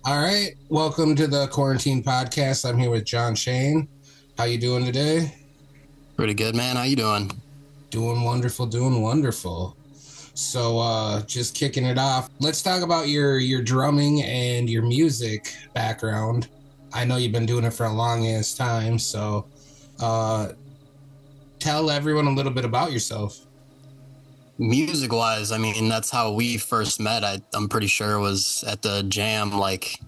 All right, welcome to the Quarantine Podcast. I'm here with Jon Schoen. How you doing today? Pretty good, man. How you doing? Doing wonderful, doing wonderful. So, just kicking it off. Let's talk about your drumming and your music background. I know you've been doing it for a long ass time, so uh, tell everyone a little bit about yourself. Music wise, I mean, that's how we first met. I'm pretty sure was at the jam, like,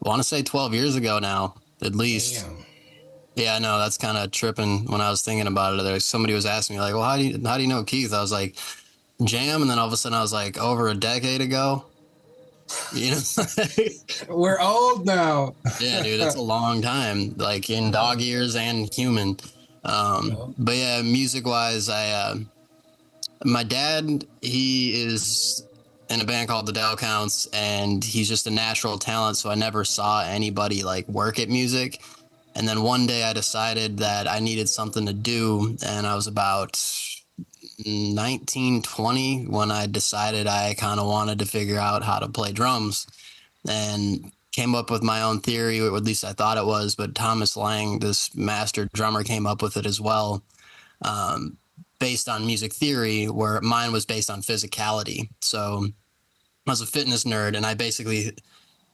I want to say 12 years ago now, at least. Damn. Yeah, I know that's kind of tripping when I was thinking about it. There, somebody was asking me, like, well, how do you know Keith? I was like, jam. And then all of a sudden I was like, over a decade ago, you know? We're old now. Yeah, dude, it's a long time, like in dog years and human. Yo. But yeah, music wise, my dad, he is in a band called the Dow Counts, and he's just a natural talent. So I never saw anybody like work at music. And then one day I decided that I needed something to do, and I was about 19, 20 when I decided I kind of wanted to figure out how to play drums, and came up with my own theory, or at least I thought it was. But Thomas Lang, this master drummer, came up with it as well, um, based on music theory, where mine was based on physicality. So I was a fitness nerd, and I basically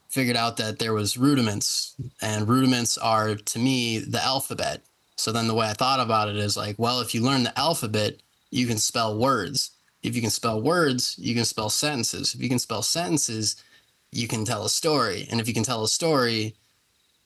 figured out that there was rudiments, and rudiments are, to me, the alphabet. So then the way I thought about it is like, well, if you learn the alphabet, you can spell words. If you can spell words, you can spell sentences. If you can spell sentences, you can tell a story. And if you can tell a story,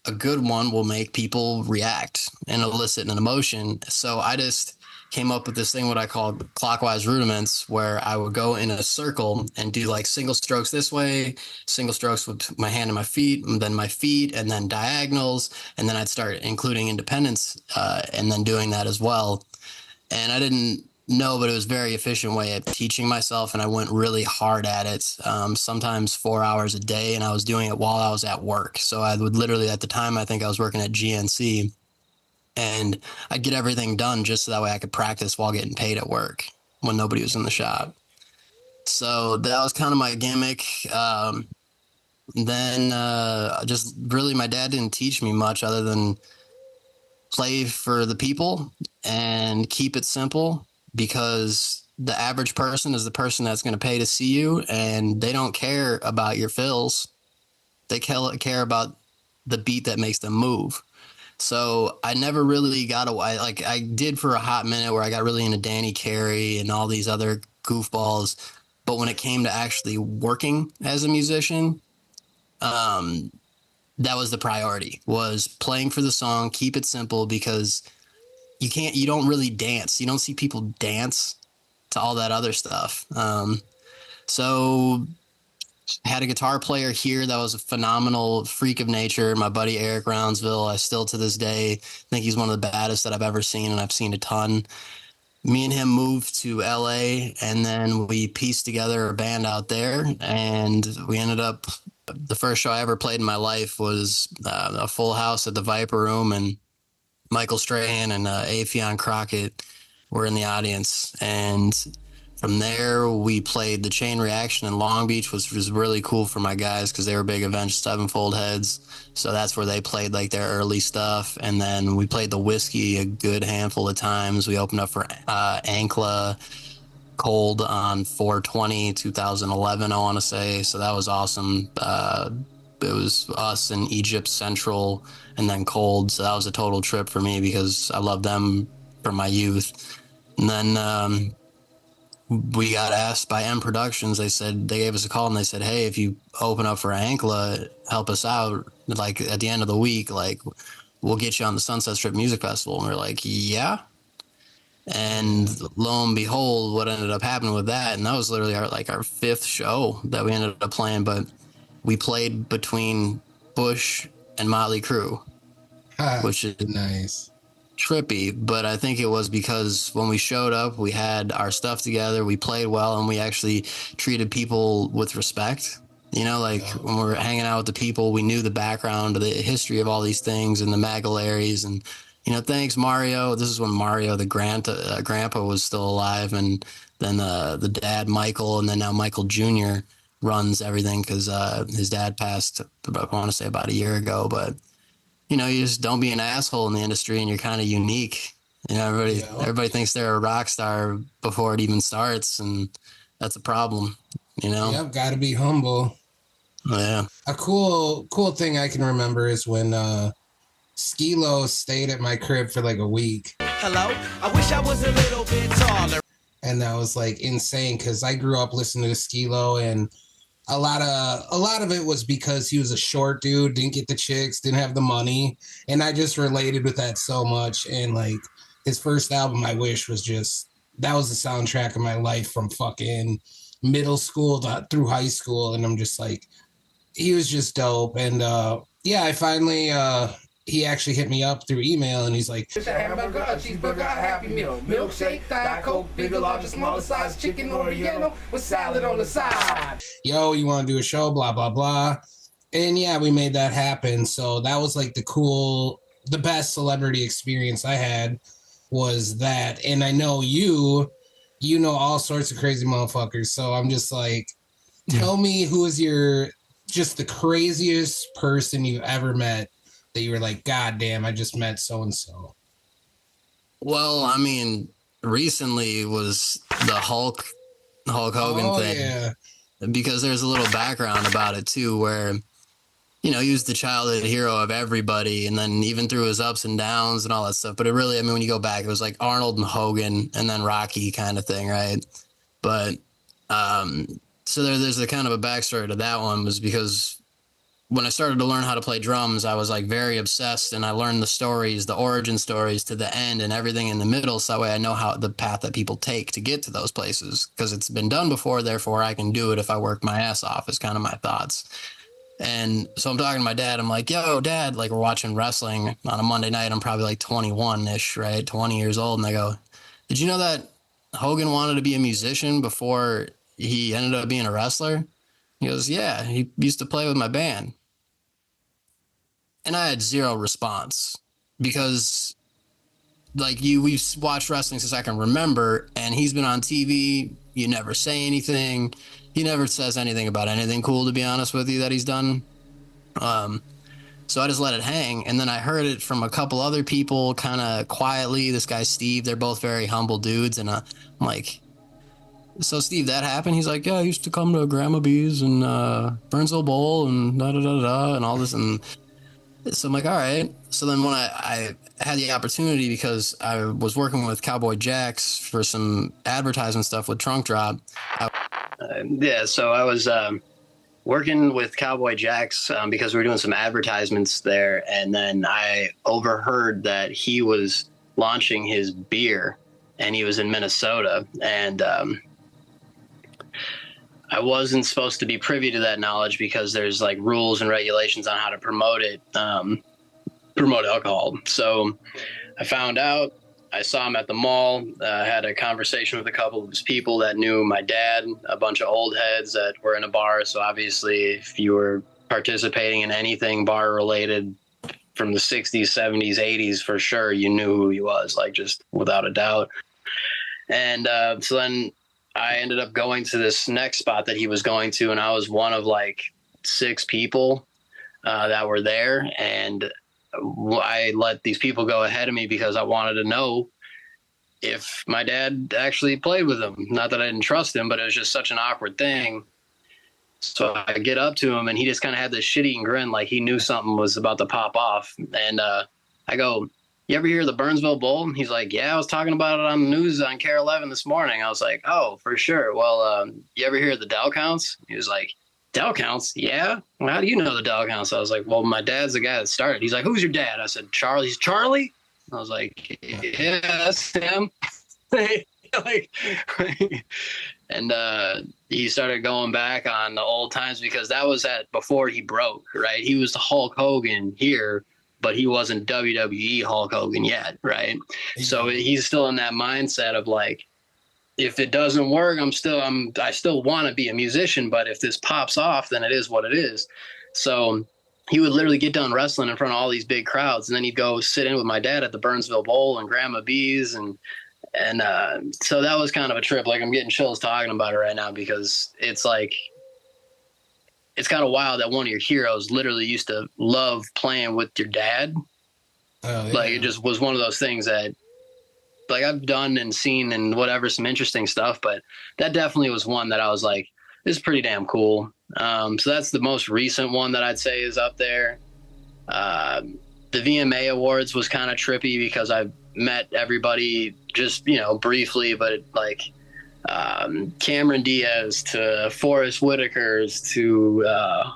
a good one will make people react and elicit an emotion. So I just came up with this thing, what I called clockwise rudiments, where I would go in a circle and do like single strokes this way, single strokes with my hand and my feet, and then my feet, and then diagonals. And then I'd start including independence, and then doing that as well. And I didn't know, but it was a very efficient way of teaching myself, and I went really hard at it, sometimes 4 hours a day, and I was doing it while I was at work. So I would literally, at the time, I think I was working at GNC, and I'd get everything done just so that way I could practice while getting paid at work when nobody was in the shop. So that was kind of my gimmick. Then just really, my dad didn't teach me much other than play for the people and keep it simple, because the average person is the person that's going to pay to see you, and they don't care about your fills. They care about the beat that makes them move. So I never really got away. Like I did for a hot minute where I got really into Danny Carey and all these other goofballs. But when it came to actually working as a musician, um, that was the priority, was playing for the song, keep it simple, because you don't really dance. You don't see people dance to all that other stuff. So I had a guitar player here that was a phenomenal freak of nature, my buddy Eric Roundsville. I still to this day think he's one of the baddest that I've ever seen, and I've seen a ton. Me and him moved to LA, and then we pieced together a band out there, and we ended up, the first show I ever played in my life was a full house at the Viper Room, and Michael Strahan and Afion Crockett were in the audience. And from there, we played the Chain Reaction in Long Beach, which was really cool for my guys because they were big Avenged Sevenfold heads. So that's where they played like their early stuff. And then we played the Whiskey a good handful of times. We opened up for Ankla Cold on 420 2011, I want to say. So that was awesome. It was us and Egypt Central and then Cold. So that was a total trip for me because I love them from my youth. And then we got asked by M Productions. They said, they gave us a call and they said, hey, if you open up for Ankla, help us out. Like at the end of the week, like we'll get you on the Sunset Strip Music Festival. And we're like, yeah. And lo and behold, what ended up happening with that, and that was literally our fifth show that we ended up playing, but we played between Bush and Motley Crue, Ha, which is nice. trippy. But I think it was because when we showed up, we had our stuff together, we played well, and we actually treated people with respect. Like Yo. when we were hanging out with the people, we knew the background, the history of all these things and the Magalaries. And, thanks, Mario. This is when Mario, the grandpa was still alive. And then the dad, Michael, and then now Michael Jr. runs everything because his dad passed, I want to say about a year ago. But you know, you just don't be an asshole in the industry, and you're kind of unique. You know, Yeah. everybody thinks they're a rock star before it even starts, and that's a problem. You know? Yep, gotta be humble. Yeah. A cool thing I can remember is when Skilo stayed at my crib for like a week. Hello, I wish I was a little bit taller. And that was like insane because I grew up listening to Skilo, and a lot of it was because he was a short dude, didn't get the chicks, didn't have the money, and I just related with that so much. And like his first album, I Wish, was just that was the soundtrack of my life from fucking middle school through high school, and I'm just like, he was just dope. And yeah, I finally he actually hit me up through email, and he's like, It's a hamburger, a cheeseburger, a Happy Meal, milkshake, Diet Coke, bigger, larger, smaller size, chicken Oriental with salad on the side. yo, you want to do a show, blah blah blah. And yeah, we made that happen. So that was like the best celebrity experience I had was that. And I know you know all sorts of crazy motherfuckers, so I'm just like, tell me who is your just the craziest person you've ever met that you were like, God damn, I just met so and so. Well, I mean, recently was the Hulk Hogan thing. Yeah. Because there's a little background about it too, where you know he was the childhood hero of everybody, and then even through his ups and downs and all that stuff. But it really, I mean, when you go back, it was like Arnold and Hogan, and then Rocky kind of thing, right? But so there's a kind of a backstory to that one, was because when I started to learn how to play drums, I was like very obsessed, and I learned the stories, the origin stories to the end and everything in the middle. So that way I know how the path that people take to get to those places, because it's been done before. Therefore I can do it if I work my ass off, is kind of my thoughts. And so I'm talking to my dad. I'm like, yo, dad, like we're watching wrestling on a Monday night. I'm probably like 21 ish, right? 20 years old. And I go, did you know that Hogan wanted to be a musician before he ended up being a wrestler? He goes, yeah, he used to play with my band. And I had zero response because, like, we've watched wrestling since I can remember, and he's been on TV. You never say anything. He never says anything about anything cool, to be honest with you, that he's done. So I just let it hang. And then I heard it from a couple other people kind of quietly. This guy, Steve, they're both very humble dudes. And I'm like, so Steve, that happened? He's like, yeah, I used to come to Grandma B's and Burnsville Bowl and da-da-da-da and all this. And so I'm like, all right. So then when I had the opportunity, because I was working with Cowboy Jacks for some advertisement stuff with Trunk Drop. So I was working with Cowboy Jacks because we were doing some advertisements there. And then I overheard that he was launching his beer, and he was in Minnesota. And I wasn't supposed to be privy to that knowledge because there's like rules and regulations on how to promote it, promote alcohol. So I found out. I saw him at the mall, had a conversation with a couple of his people that knew my dad, a bunch of old heads that were in a bar. So obviously, if you were participating in anything bar related from the 60s, 70s, 80s, for sure, you knew who he was, like just without a doubt. And so then I ended up going to this next spot that he was going to, and I was one of like 6 people that were there. And I let these people go ahead of me because I wanted to know if my dad actually played with him. Not that I didn't trust him, but it was just such an awkward thing. So I get up to him, and he just kind of had this shit-eating grin, like he knew something was about to pop off. And I go, you ever hear the Burnsville Bowl? He's like, yeah, I was talking about it on the news on KARE 11 this morning. I was like, oh, for sure. Well, you ever hear the Dell Counts? He was like, Dell Counts? Yeah. Well, how do you know the Dell Counts? I was like, well, my dad's the guy that started. He's like, who's your dad? I said, Charlie. He's Charlie? I was like, yeah, that's him. And he started going back on the old times because that was before he broke, right? He was the Hulk Hogan here, but he wasn't WWE Hulk Hogan yet, right? Yeah. So he's still in that mindset of like, if it doesn't work, I still want to be a musician, but if this pops off, then it is what it is. So he would literally get done wrestling in front of all these big crowds, and then he'd go sit in with my dad at the Burnsville Bowl and Grandma B's, and so that was kind of a trip. Like, I'm getting chills talking about it right now because it's like it's kind of wild that one of your heroes literally used to love playing with your dad. Oh, yeah. Like, it just was one of those things that, like, I've done and seen and whatever, some interesting stuff, but that definitely was one that I was like, this is pretty damn cool. So that's the most recent one that I'd say is up there. The VMA Awards was kind of trippy because I met everybody just, you know, briefly, but like Cameron Diaz to Forrest Whitaker's to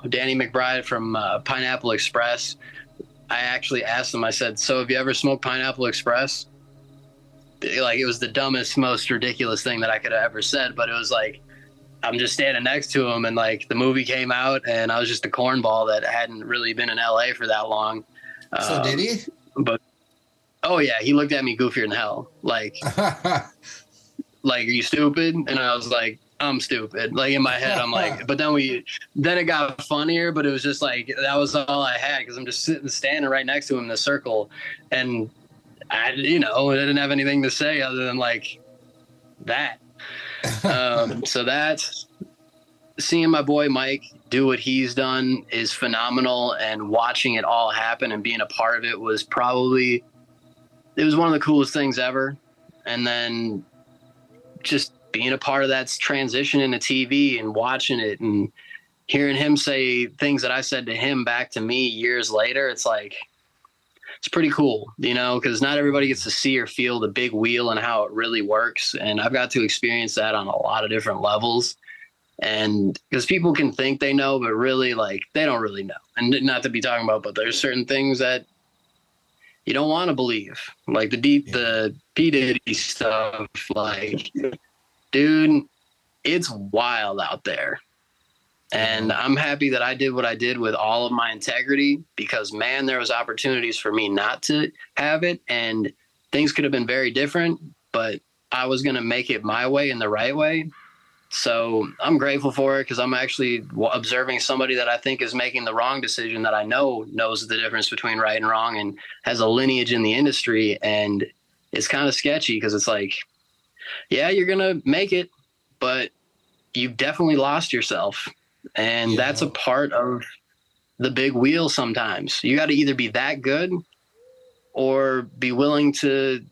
Danny McBride from Pineapple Express. I actually asked him, I said, so have you ever smoked Pineapple Express? Like, it was the dumbest, most ridiculous thing that I could have ever said, but it was like, I'm just standing next to him, and like the movie came out, and I was just a cornball that hadn't really been in LA for that long. So did he? But oh yeah, he looked at me goofier than hell. Like, like, are you stupid? And I was like, I'm stupid. Like, in my head, I'm like, but then it got funnier, but it was just like, that was all I had, because I'm just standing right next to him in the circle, and I didn't have anything to say other than like that. So that's, seeing my boy Mike do what he's done is phenomenal, and watching it all happen and being a part of it was it was one of the coolest things ever. And then just being a part of that transition into TV and watching it and hearing him say things that I said to him back to me years later, it's like, it's pretty cool, you know, because not everybody gets to see or feel the big wheel and how it really works. And I've got to experience that on a lot of different levels. And because people can think they know, but really, like, they don't really know. And not to be talking about, but there's certain things that you don't want to believe, like the P. Diddy stuff. Like, dude, it's wild out there. And I'm happy that I did what I did with all of my integrity, because, man, there was opportunities for me not to have it, and things could have been very different, but I was going to make it my way and the right way. So I'm grateful for it, because I'm actually observing somebody that I think is making the wrong decision that I know knows the difference between right and wrong and has a lineage in the industry. And it's kind of sketchy, because it's like, yeah, you're going to make it, but you've definitely lost yourself. And that's a part of the big wheel sometimes. You got to either be that good or be willing to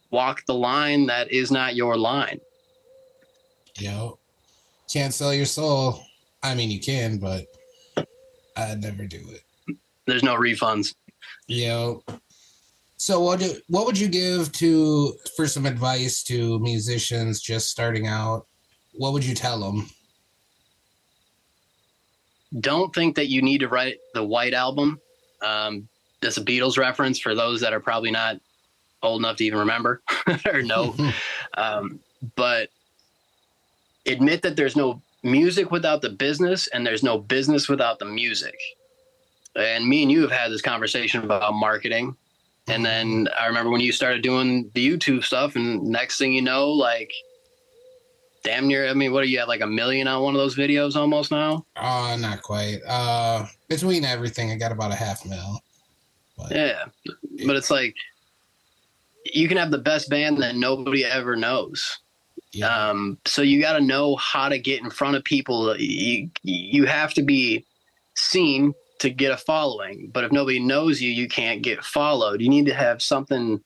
walk the line that is not your line. Can't sell your soul. I mean, you can, but I'd never do it. There's no refunds. So what would you give for some advice to musicians just starting out? What would you tell them? Don't think that you need to write the White Album. That's a Beatles reference for those that are probably not old enough to even remember or know. But admit that there's no music without the business, and there's no business without the music. And me and you have had this conversation about marketing. And then I remember when you started doing the YouTube stuff, and next thing you know, like, damn near, I mean, what are you at, like 1 million on one of those videos almost now? Not quite. Between everything, I got about 500,000. Yeah. But it's like, you can have the best band that nobody ever knows. So you got to know how to get in front of people. You have to be seen to get a following, but if nobody knows you, you can't get followed. You need to have something,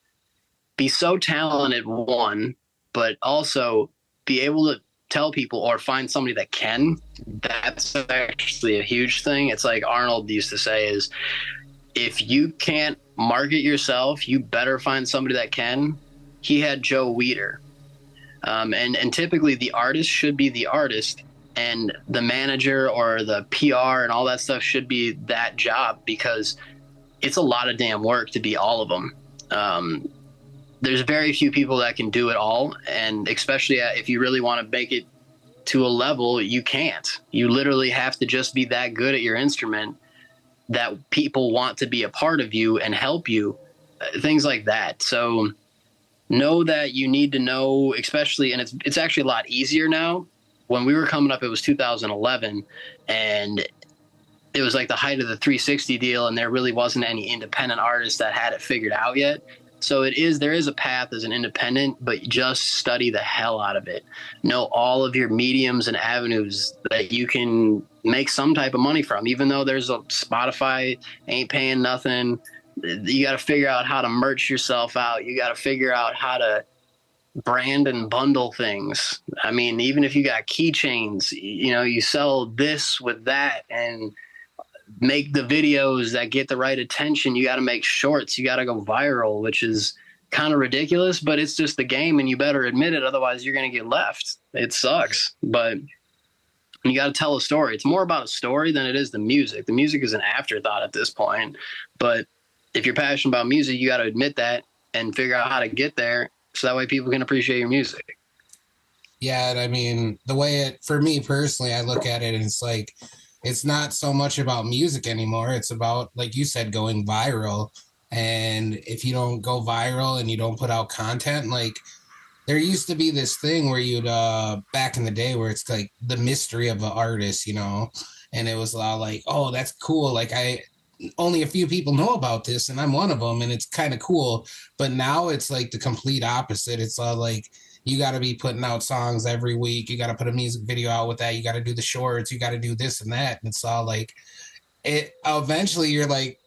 be so talented, one, but also be able to tell people or find somebody that can. That's actually a huge thing. It's like Arnold used to say, is if you can't market yourself, you better find somebody that can. He had Joe Weider. And typically the artist should be the artist, and the manager or the PR and all that stuff should be that job, because it's a lot of damn work to be all of them. There's very few people that can do it all. And especially if you really want to make it to a level, you can't. You literally have to just be that good at your instrument that people want to be a part of you and help you, things like that. So know that you need to know, especially, and it's actually a lot easier now. When we were coming up, it was 2011, and it was like the height of the 360 deal, and there really wasn't any independent artists that had it figured out yet. So there is a path as an independent, but just study the hell out of it. Know all of your mediums and avenues that you can make some type of money from, even though there's a Spotify ain't paying nothing. You got to figure out how to merch yourself out. You got to figure out how to brand and bundle things. I mean, even if you got keychains, you know, you sell this with that and make the videos that get the right attention. You got to make shorts. You got to go viral, which is kind of ridiculous, but it's just the game and you better admit it. Otherwise you're going to get left. It sucks, but you got to tell a story. It's more about a story than it is the music. The music is an afterthought at this point, but if you're passionate about music, you got to admit that and figure out how to get there. So that way people can appreciate your music. Yeah. And I mean, the way for me personally, I look at it and it's like, it's not so much about music anymore. It's about, like you said, going viral. And if you don't go viral and you don't put out content, like there used to be this thing where you'd back in the day where it's like the mystery of an artist, you know, and it was a lot like, oh, that's cool. Like only a few people know about this and I'm one of them and it's kind of cool. But now it's like the complete opposite. It's all like, you got to be putting out songs every week. You got to put a music video out with that. You got to do the shorts. You got to do this and that. And it's all like, it eventually you're like,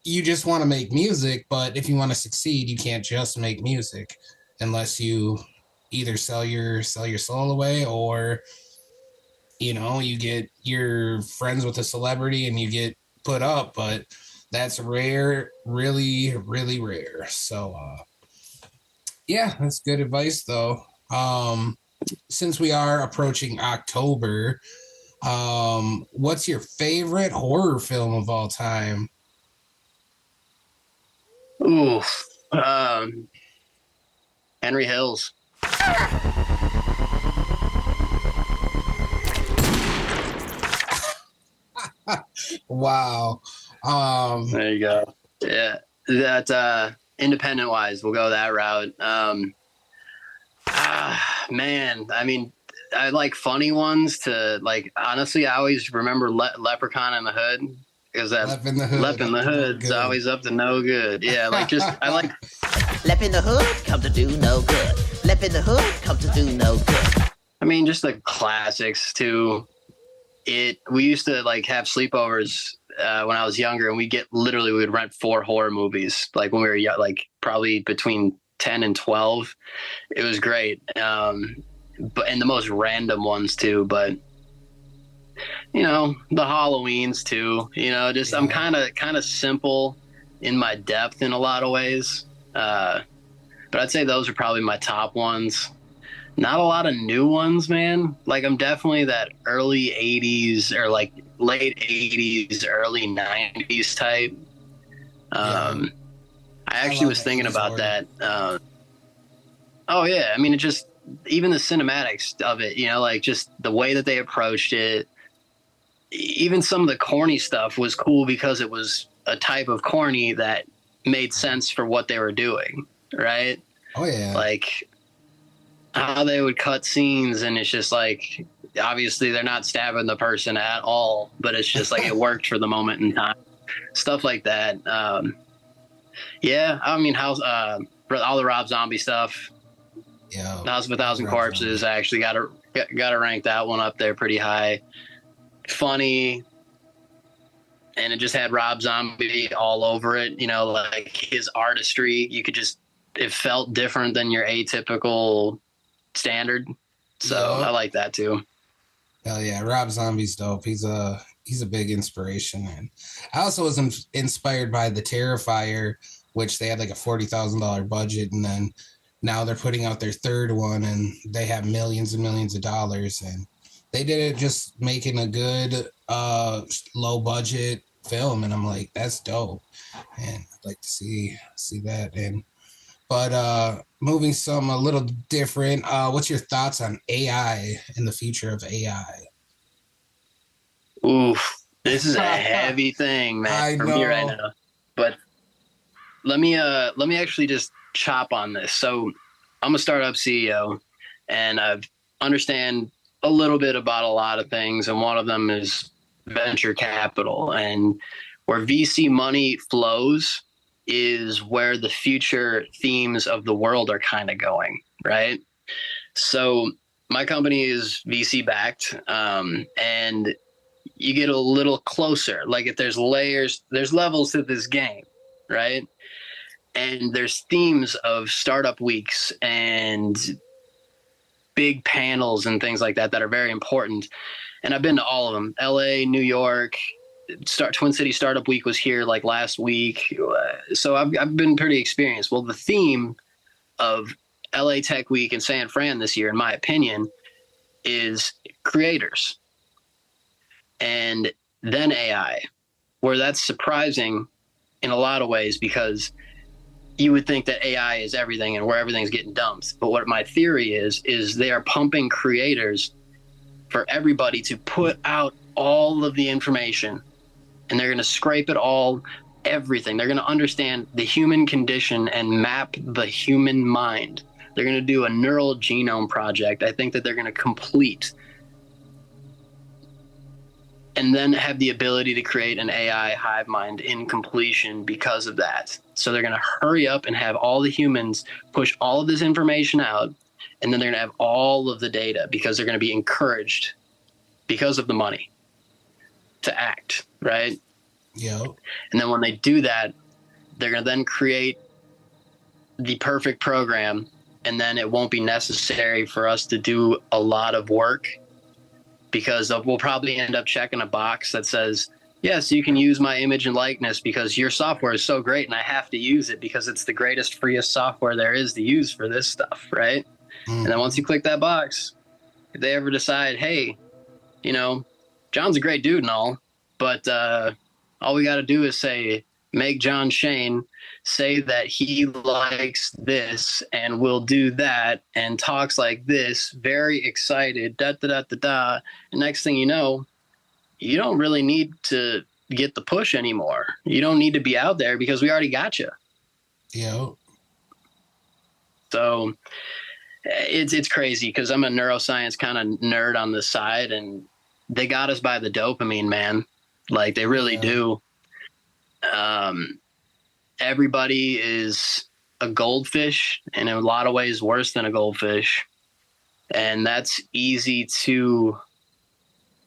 you just want to make music. But if you want to succeed, you can't just make music unless you either sell your soul away or, you know, you get your friends with a celebrity and you get put up. But that's rare, really, really rare. So, yeah, that's good advice, though. Since we are approaching October, what's your favorite horror film of all time? Ooh, Henry Hills. Wow. There you go. Yeah, that independent wise, we'll go that route. Man, I mean, I like funny ones to like. Honestly, I always remember Leprechaun in the Hood because that Lep in the Hood's always up to no good. Yeah, like just I like Lep in the Hood come to do no good. Lep in the Hood come to do no good. I mean, just the classics too. We used to like have sleepovers when I was younger, and we would rent 4 horror movies like when we were young, like probably between 10 and 12. It was great. But and the most random ones too, but you know, the Halloweens too, you know, just yeah. I'm kind of simple in my depth in a lot of ways. But I'd say those are probably my top ones. Not a lot of new ones, man. Like I'm definitely that early 80s or like late 80s, early 90s type. I actually was thinking about that. Oh yeah. I mean, it just, even the cinematics of it, you know, like just the way that they approached it, even some of the corny stuff was cool because it was a type of corny that made sense for what they were doing. Right. Oh yeah. Like how they would cut scenes and it's just like, obviously they're not stabbing the person at all, but it's just like, it worked for the moment in time, stuff like that. Yeah. I mean, all the Rob Zombie stuff, yeah, House of a Thousand Corpses. I actually got to rank that one up there pretty high. Funny, and it just had Rob Zombie all over it. You know, like his artistry. It felt different than your atypical standard. So I like that too. Hell yeah, Rob Zombie's dope. He's a big inspiration, and I also was inspired by The Terrifier, which they had like a $40,000 budget, and then now they're putting out their third one and they have millions and millions of dollars, and they did it just making a good low budget film. And I'm like, that's dope. And I'd like to see that. But moving a little different, what's your thoughts on AI and the future of AI? Oof, this is a heavy thing, man, for me right now. But let me actually just chop on this. So I'm a startup CEO and I understand a little bit about a lot of things. And one of them is venture capital, and where VC money flows, is where the future themes of the world are kind of going, right? So my company is VC backed, and you get a little closer. Like if there's layers, there's levels to this game, right? And there's themes of startup weeks and big panels and things like that that are very important. And I've been to all of them. LA, New York, Twin City Startup Week was here like last week. So I've been pretty experienced. Well, the theme of LA Tech Week and San Fran this year, in my opinion, is creators. And then AI, where that's surprising in a lot of ways, because you would think that AI is everything and where everything's getting dumped. But what my theory is they are pumping creators for everybody to put out all of the information, and they're going to scrape it all, everything. They're going to understand the human condition and map the human mind. They're going to do a neural genome project. I think that they're going to complete and then have the ability to create an AI hive mind in completion because of that. So they're going to hurry up and have all the humans push all of this information out, and then they're going to have all of the data because they're going to be encouraged because of the money to act, right? Yeah. And then when they do that, they're going to then create the perfect program, and then it won't be necessary for us to do a lot of work, because we'll probably end up checking a box that says, yes, you can use my image and likeness because your software is so great and I have to use it because it's the greatest, freest software there is to use for this stuff, right? And then once you click that box, if they ever decide, hey, you know, John's a great dude and all, but all we got to do is say, make Jon Schoen say that he likes this and will do that and talks like this, very excited, da da da da da. And next thing you know, you don't really need to get the push anymore. You don't need to be out there because we already got you. Yeah. So it's crazy because I'm a neuroscience kind of nerd on the side, and they got us by the dopamine, man. Like they really do. Everybody is a goldfish, and in a lot of ways worse than a goldfish. And that's easy to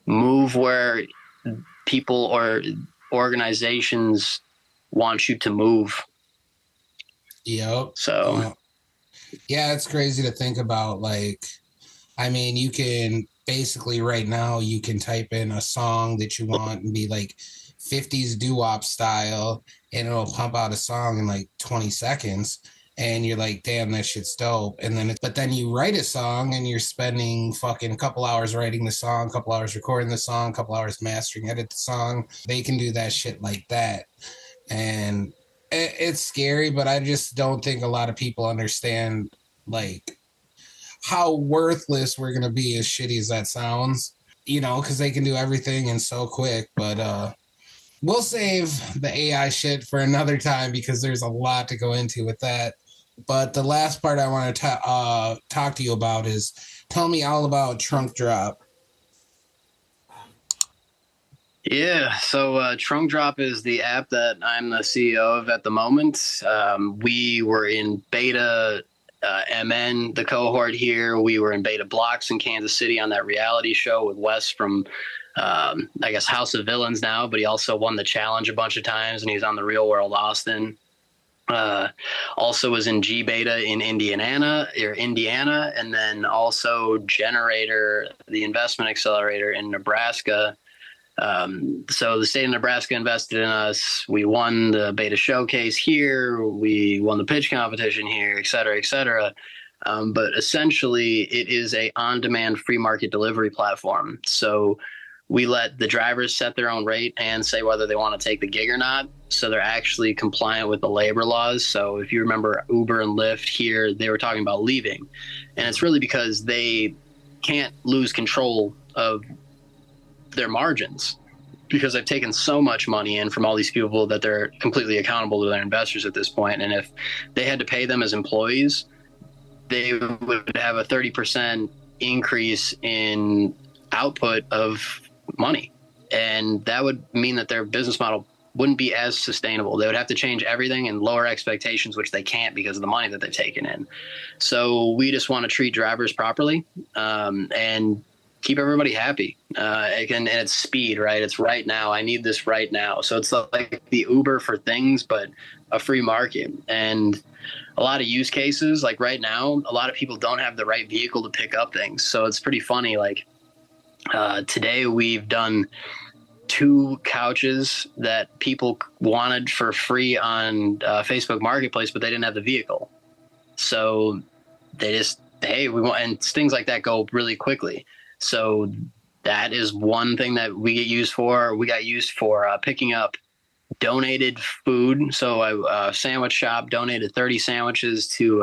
move where people or organizations want you to move. Yep. So yeah, it's crazy to think about. Like, I mean, you can basically right now you can type in a song that you want and be like 50s doo-wop style, and it'll pump out a song in like 20 seconds, and you're like, damn, that shit's dope. And then but then you write a song and you're spending fucking a couple hours writing the song, a couple hours recording the song, a couple hours mastering, edit the song. They can do that shit like that. And it's scary, but I just don't think a lot of people understand like how worthless we're gonna be, as shitty as that sounds, you know, because they can do everything and so quick. But we'll save the AI shit for another time because there's a lot to go into with that. But the last part I want to talk to you about is, tell me all about Trunk Drop. Yeah, so Trunk Drop is the app that I'm the CEO of at the moment. We were in beta MN, the cohort here. We were in beta blocks in Kansas City on that reality show with Wes from, I guess, House of Villains now, but he also won the challenge a bunch of times, and he's on the Real World Austin. Also was in G beta in Indiana, and then also Generator, the investment accelerator in Nebraska. So the state of Nebraska invested in us. We won the beta showcase here. We won the pitch competition here, et cetera, et cetera. But essentially it is a on-demand free market delivery platform. So we let the drivers set their own rate and say whether they want to take the gig or not. So they're actually compliant with the labor laws. So if you remember Uber and Lyft here, they were talking about leaving. And it's really because they can't lose control of their margins, because they've taken so much money in from all these people that they're completely accountable to their investors at this point. And if they had to pay them as employees, they would have a 30% increase in output of money. And that would mean that their business model wouldn't be as sustainable. They would have to change everything and lower expectations, which they can't because of the money that they've taken in. So we just want to treat drivers properly, and keep everybody happy. And it's speed, right? It's right now. I need this right now. So it's like the Uber for things, but a free market. And a lot of use cases, like right now, a lot of people don't have the right vehicle to pick up things. So it's pretty funny. Like today we've done 2 couches that people wanted for free on Facebook Marketplace, but they didn't have the vehicle. So they just, hey, we want, and things like that go really quickly. So that is one thing that we get used for. We got used for picking up donated food. So a sandwich shop donated 30 sandwiches to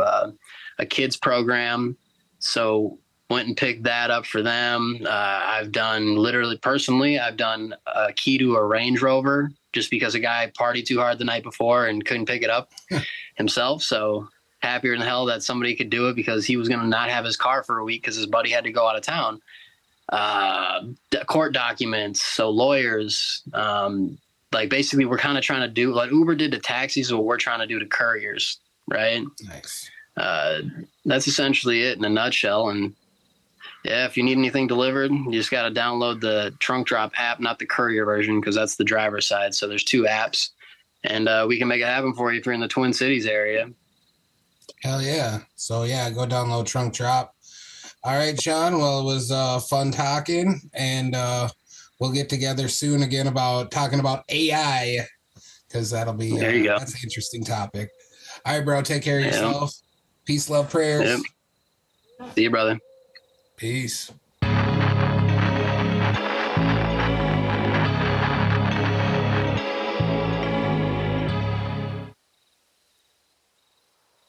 a kids program. So went and picked that up for them. I've done I've done a key to a Range Rover just because a guy partied too hard the night before and couldn't pick it up himself. So happier than hell that somebody could do it because he was going to not have his car for a week because his buddy had to go out of town. Court documents. So lawyers, like basically we're kind of trying to do like Uber did to taxis, what we're trying to do to couriers. Right. Nice. That's essentially it in a nutshell. And yeah, if you need anything delivered, you just got to download the Trunk Drop app, not the courier version, because that's the driver's side. So there's 2 apps, and we can make it happen for you if you're in the Twin Cities area. Hell yeah. So yeah, go download Trunk Drop. All right, Jon. Well, it was fun talking, and we'll get together soon again about talking about AI, because that'll be there you go. That's an interesting topic. All right, bro. Take care of yourself. Peace, love, prayers. Yep. See you, brother. Peace.